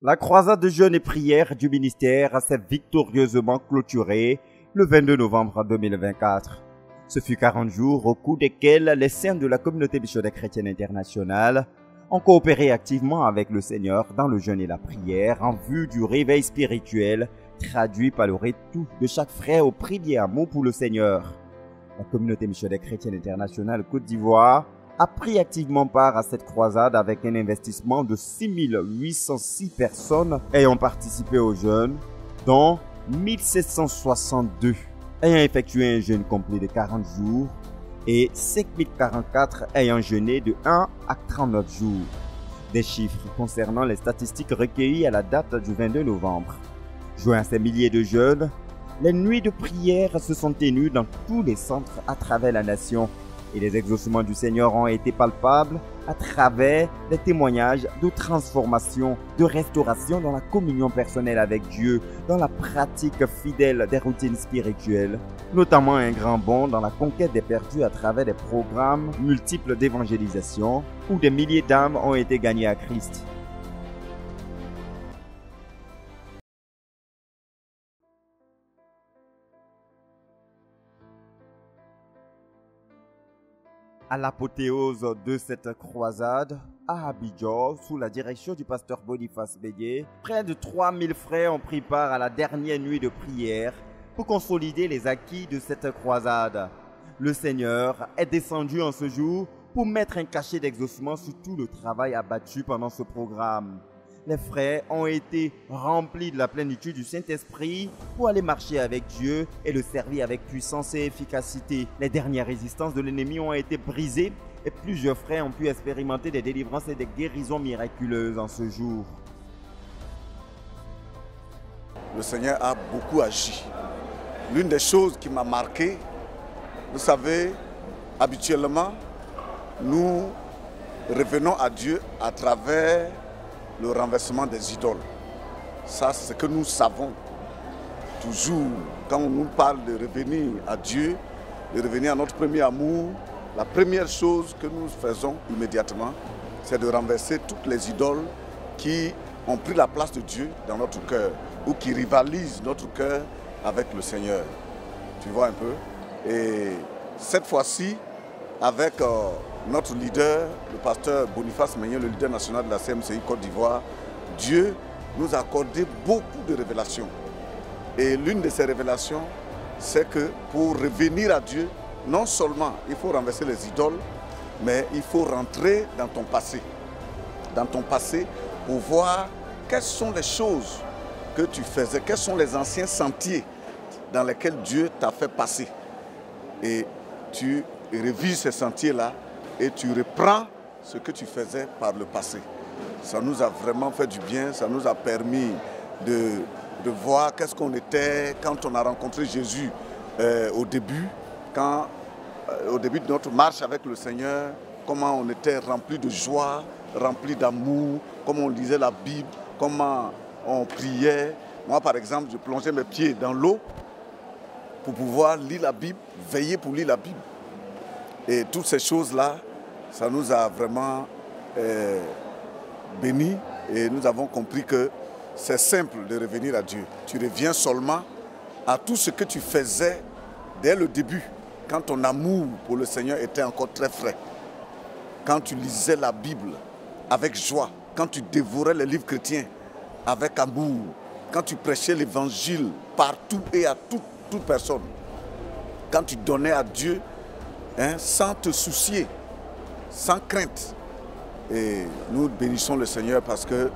La croisade de jeûne et prière du ministère s'est victorieusement clôturée le 22 novembre 2024. Ce fut 40 jours au cours desquels les saints de la communauté missionnaire chrétienne internationale ont coopéré activement avec le Seigneur dans le jeûne et la prière en vue du réveil spirituel traduit par le retour de chaque frère au prier amour pour le Seigneur. La communauté missionnaire chrétienne internationale Côte d'Ivoire a pris activement part à cette croisade avec un investissement de 6 806 personnes ayant participé au jeûne, dont 1762 ayant effectué un jeûne complet de 40 jours et 5044 ayant jeûné de 1 à 39 jours. Des chiffres concernant les statistiques recueillies à la date du 22 novembre. Joint à ces milliers de jeunes, les nuits de prière se sont tenues dans tous les centres à travers la nation et les exaucements du Seigneur ont été palpables à travers des témoignages de transformation, de restauration dans la communion personnelle avec Dieu, dans la pratique fidèle des routines spirituelles, notamment un grand bond dans la conquête des perdus à travers des programmes multiples d'évangélisation où des milliers d'âmes ont été gagnées à Christ. À l'apothéose de cette croisade, à Abidjan, sous la direction du pasteur Boniface Bédié, près de 3000 frères ont pris part à la dernière nuit de prière pour consolider les acquis de cette croisade. Le Seigneur est descendu en ce jour pour mettre un cachet d'exaucement sur tout le travail abattu pendant ce programme. Les frères ont été remplis de la plénitude du Saint-Esprit pour aller marcher avec Dieu et le servir avec puissance et efficacité. Les dernières résistances de l'ennemi ont été brisées et plusieurs frères ont pu expérimenter des délivrances et des guérisons miraculeuses en ce jour. Le Seigneur a beaucoup agi. L'une des choses qui m'a marqué, vous savez, habituellement, nous revenons à Dieu à travers le renversement des idoles. Ça, c'est ce que nous savons toujours. Quand on nous parle de revenir à Dieu, de revenir à notre premier amour, la première chose que nous faisons immédiatement, c'est de renverser toutes les idoles qui ont pris la place de Dieu dans notre cœur ou qui rivalisent notre cœur avec le Seigneur. Tu vois un peu? Et cette fois-ci, avec notre leader, le pasteur Boniface Meignet, le leader national de la CMCI Côte d'Ivoire, Dieu nous a accordé beaucoup de révélations. Et l'une de ces révélations, c'est que pour revenir à Dieu, non seulement il faut renverser les idoles, mais il faut rentrer dans ton passé. Dans ton passé, pour voir quelles sont les choses que tu faisais, quels sont les anciens sentiers dans lesquels Dieu t'a fait passer. Et tu revises ces sentiers-là et tu reprends ce que tu faisais par le passé. Ça nous a vraiment fait du bien, ça nous a permis de voir qu'est-ce qu'on était quand on a rencontré Jésus au début de notre marche avec le Seigneur, comment on était rempli de joie, rempli d'amour, comment on lisait la Bible, comment on priait. Moi, par exemple, je plongeais mes pieds dans l'eau pour pouvoir lire la Bible, veiller pour lire la Bible. Et toutes ces choses-là, ça nous a vraiment bénis et nous avons compris que c'est simple de revenir à Dieu. Tu reviens seulement à tout ce que tu faisais dès le début, quand ton amour pour le Seigneur était encore très frais. Quand tu lisais la Bible avec joie, quand tu dévorais les livres chrétiens avec amour, quand tu prêchais l'évangile partout et à toute personne, quand tu donnais à Dieu sans te soucier, sans crainte. Et nous bénissons le Seigneur parce que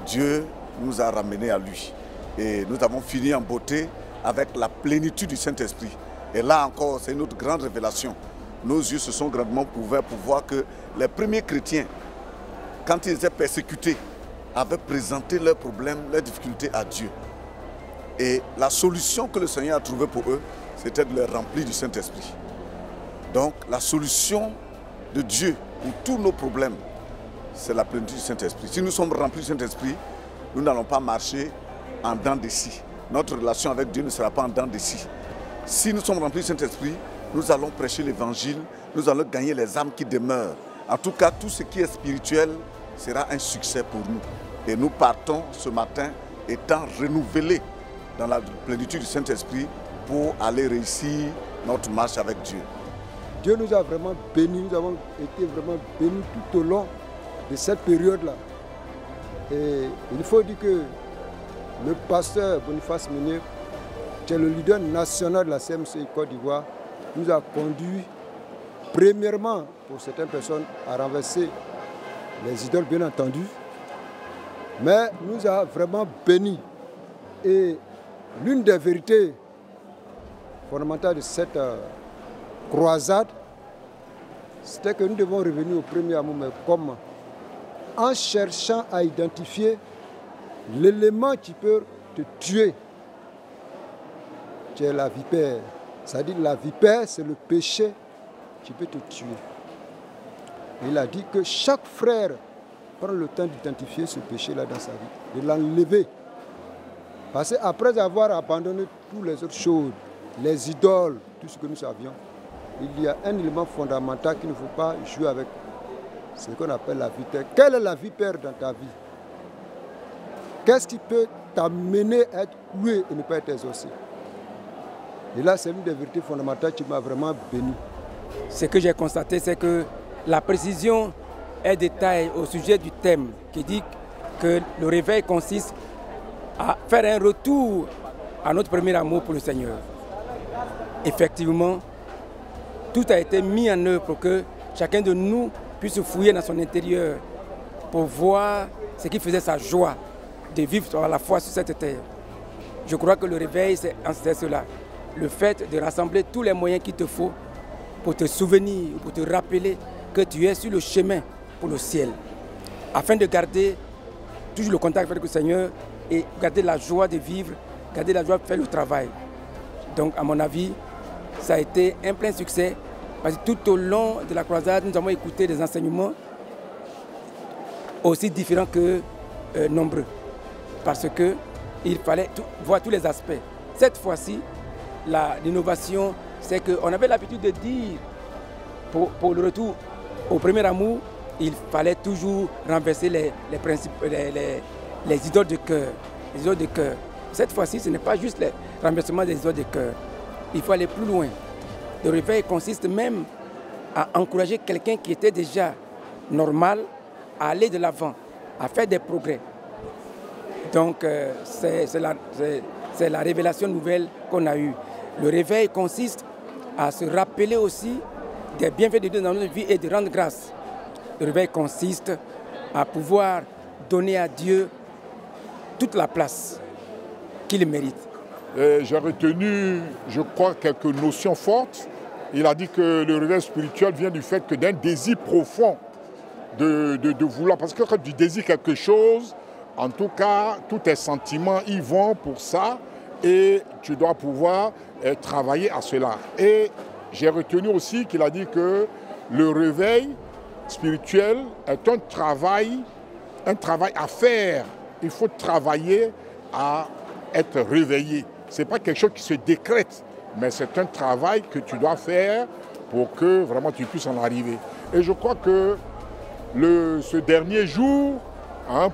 Dieu nous a ramenés à lui. Et nous avons fini en beauté avec la plénitude du Saint-Esprit. Et là encore, c'est une autre grande révélation. Nos yeux se sont grandement ouverts pour voir que les premiers chrétiens, quand ils étaient persécutés, avaient présenté leurs problèmes, leurs difficultés à Dieu. Et la solution que le Seigneur a trouvée pour eux, c'était de les remplir du Saint-Esprit. Donc la solution de Dieu pour tous nos problèmes, c'est la plénitude du Saint-Esprit. Si nous sommes remplis du Saint-Esprit, nous n'allons pas marcher en dents de scie. Notre relation avec Dieu ne sera pas en dents de scie. Si nous sommes remplis du Saint-Esprit, nous allons prêcher l'évangile, nous allons gagner les âmes qui demeurent. En tout cas, tout ce qui est spirituel sera un succès pour nous. Et nous partons ce matin étant renouvelés dans la plénitude du Saint-Esprit pour aller réussir notre marche avec Dieu. Dieu nous a vraiment bénis, nous avons été vraiment bénis tout au long de cette période-là. Et il faut dire que le pasteur Boniface Menir, qui est le leader national de la CMC Côte d'Ivoire, nous a conduit premièrement pour certaines personnes à renverser les idoles bien entendu, mais nous a vraiment bénis. Et l'une des vérités fondamentales de cette croisade, c'était que nous devons revenir au premier amour, mais comment? En cherchant à identifier l'élément qui peut te tuer, qui est la vipère. C'est-à-dire la vipère, c'est le péché qui peut te tuer. Il a dit que chaque frère prend le temps d'identifier ce péché-là dans sa vie, de l'enlever. Parce qu'après avoir abandonné toutes les autres choses, les idoles, tout ce que nous savions, il y a un élément fondamental qu'il ne faut pas jouer avec. C'est ce qu'on appelle la vipère. Quelle est la vipère dans ta vie? Qu'est-ce qui peut t'amener à être cloué et ne pas être exaucé? Et là, c'est une des vérités fondamentales qui m'a vraiment béni. Ce que j'ai constaté, c'est que la précision est détaillée au sujet du thème qui dit que le réveil consiste à faire un retour à notre premier amour pour le Seigneur. Effectivement, tout a été mis en œuvre pour que chacun de nous puisse fouiller dans son intérieur pour voir ce qui faisait sa joie de vivre à la foi sur cette terre. Je crois que le réveil, c'est cela. Le fait de rassembler tous les moyens qu'il te faut pour te souvenir, pour te rappeler que tu es sur le chemin pour le ciel, afin de garder toujours le contact avec le Seigneur et garder la joie de vivre, garder la joie de faire le travail. Donc, à mon avis, ça a été un plein succès, parce que tout au long de la croisade, nous avons écouté des enseignements aussi différents que nombreux, parce qu'il fallait voir tous les aspects. Cette fois-ci, l'innovation, c'est qu'on avait l'habitude de dire, pour le retour au premier amour, il fallait toujours renverser les principes, les idoles de cœur. Les idoles de cœur. Cette fois-ci, ce n'est pas juste le renversement des idoles de cœur. Il faut aller plus loin. Le réveil consiste même à encourager quelqu'un qui était déjà normal à aller de l'avant, à faire des progrès. Donc, c'est la révélation nouvelle qu'on a eue. Le réveil consiste à se rappeler aussi des bienfaits de Dieu dans notre vie et de rendre grâce. Le réveil consiste à pouvoir donner à Dieu toute la place qu'il mérite. J'ai retenu, je crois, quelques notions fortes. Il a dit que le réveil spirituel vient du fait que d'un désir profond de vouloir. Parce que quand tu désires quelque chose, en tout cas, tous tes sentiments y vont pour ça et tu dois pouvoir travailler à cela. Et j'ai retenu aussi qu'il a dit que le réveil spirituel est un travail à faire. Il faut travailler à être réveillé. Ce n'est pas quelque chose qui se décrète, mais c'est un travail que tu dois faire pour que vraiment tu puisses en arriver. Et je crois que ce dernier jour,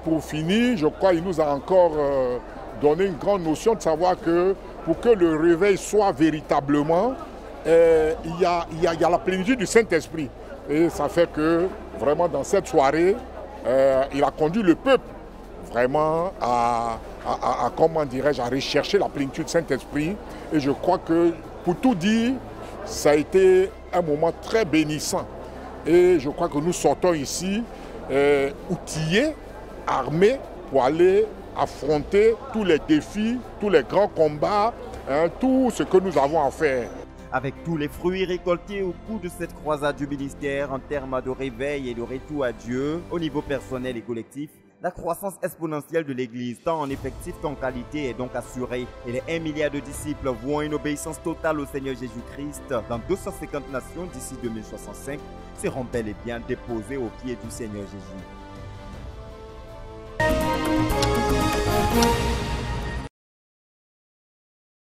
pour finir, je crois qu'il nous a encore donné une grande notion de savoir que pour que le réveil soit véritablement, il y a la plénitude du Saint-Esprit. Et ça fait que vraiment dans cette soirée, il a conduit le peuple vraiment à comment dirais-je, à rechercher la plénitude du Saint-Esprit. Et je crois que, pour tout dire, ça a été un moment très bénissant. Et je crois que nous sortons ici outillés, armés, pour aller affronter tous les défis, tous les grands combats, tout ce que nous avons à faire. Avec tous les fruits récoltés au cours de cette croisade du ministère en termes de réveil et de retour à Dieu, au niveau personnel et collectif, la croissance exponentielle de l'Église, tant en effectif qu'en qualité, est donc assurée. Et les 1 milliard de disciples vouant une obéissance totale au Seigneur Jésus-Christ dans 250 nations d'ici 2065 seront bel et bien déposés aux pieds du Seigneur Jésus.